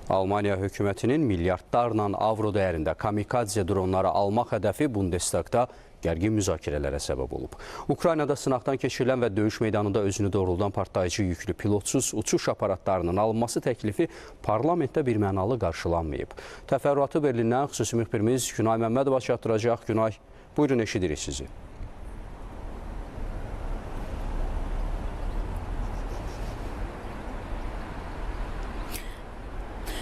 Almaniya hökumətinin milyardlarla avro dəyərində kamikadze dronları almaq hədəfi Bundestagda gərgin müzakirələrə səbəb olub. Ukraynada sınaqdan keçirilən və döyüş meydanında özünü doğruldan partlayıcı yüklü pilotsuz uçuş aparatlarının alınması təklifi parlamentdə birmənalı qarşılanmayıb. Təfərrüatı Berlindən xüsusi müxbirimiz Günay Məmmədova çatdıracaq. Günay, buyurun, eşidirik sizi.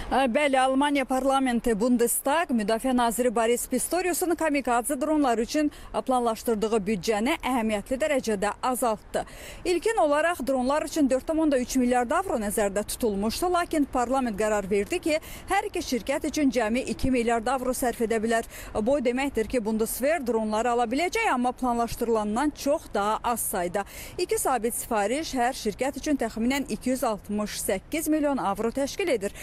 Bəli, Almaniya parlamenti Bundestag müdafiə naziri Boris Pistoriusun kamikadze dronlar üçün planlaşdırdığı büdcəni əhəmiyyətli dərəcədə azaltdı. İlkin olaraq dronlar üçün 4,3 milyard avro nəzərdə tutulmuşdu, lakin parlament qərar verdi ki, hər iki şirkət üçün cəmi 2 milyard avro sərf edə bilər. Bu deməkdir ki, Bundeswehr dronları ala biləcək, amma planlaşdırılandan çox daha az sayda. İki sabit sifariş hər şirkət üçün təxminən 268 milyon avro təşkil edir.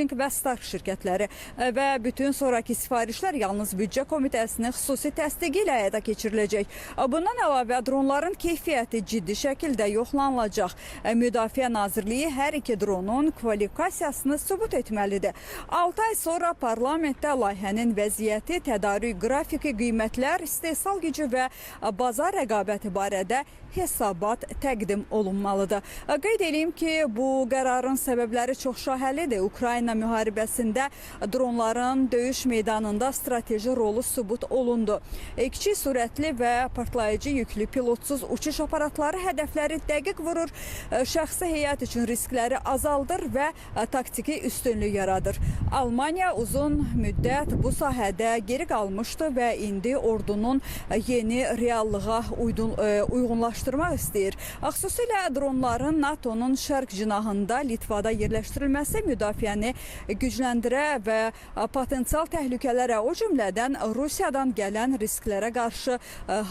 Və Stark şirkətləri və bütün sonraki sifarişlər yalnız büdcə komitəsinin xüsusi təsdiqi ilə həyata keçiriləcək. Bundan əlavə dronların keyfiyyəti ciddi şəkildə yoxlanılacaq. Müdafiə Nazirliyi hər iki dronun kvalifikasiyasını sübut etməlidir. 6 ay sonra parlamentdə layihənin vəziyyəti, tədarük qrafiki, qiymətlər, istehsal gücü və bazar rəqabəti barədə hesabat təqdim olunmalıdır. Qeyd edeyim ki, bu qərarın səbəbləri çox şahəlidir. Ukrayna müharibəsində dronların döyüş meydanında strateji rolu sübut olundu. Kiçik sürətli və partlayıcı yüklü pilotsuz uçuş aparatları hədəfləri dəqiq vurur, şəxsi heyət üçün riskləri azaldır və taktiki üstünlük yaradır. Almaniya uzun müddət bu sahədə geri qalmışdı və indi ordunun yeni reallığa uyğunlaşdırmaq istəyir. Xüsusilə dronların NATO'nun şərq cinahında Litvada yerləşdirilməsi müdafiəni gücləndirə və potensial təhlükələrə, o cümlədən Rusiyadan gələn risklərə qarşı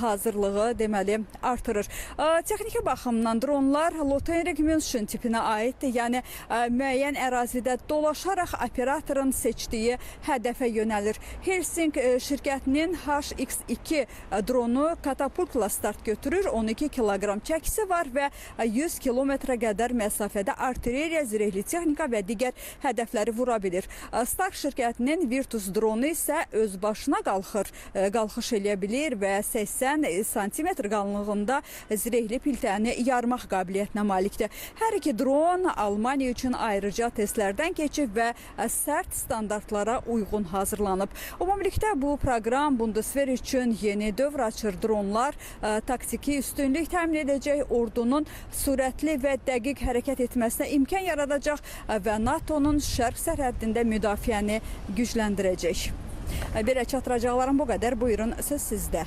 hazırlığı deməli artırır. Texniki baxımdan dronlar Lothringen München tipinə aiddir. Yəni müəyyən ərazidə dolaşaraq operatorun seçdiyi hədəfə yönəlir. Helsing şirkətinin HX2 dronu katapultla start götürür. 12 kiloqram çəkisi var və 100 kilometrə qədər məsafədə artilleriya, zirehli texnika və digər hədəfləri vura bilir. Stark şirkətinin Virtus dronu isə öz başına qalxış eləyə bilir və 80 sm qalınlığında zirehli piltəni yarmaq qabiliyyətinə malikdir. Hər iki dron Almaniya üçün ayrıca testlərdən keçib və sərt standartlara uyğun hazırlanıb. Ümumilikdə bu proqram Bundeswehr üçün yeni dövr açır. Dronlar taktiki üstünlük təmin edəcək, ordunun sürətli və dəqiq hərəkət etməsinə imkan yaradacaq və NATO'nun şərq sərhəddində müdafiəni gücləndirəcək. Belə çatdıracaqlarım bu qədər. Buyurun, söz sizdə.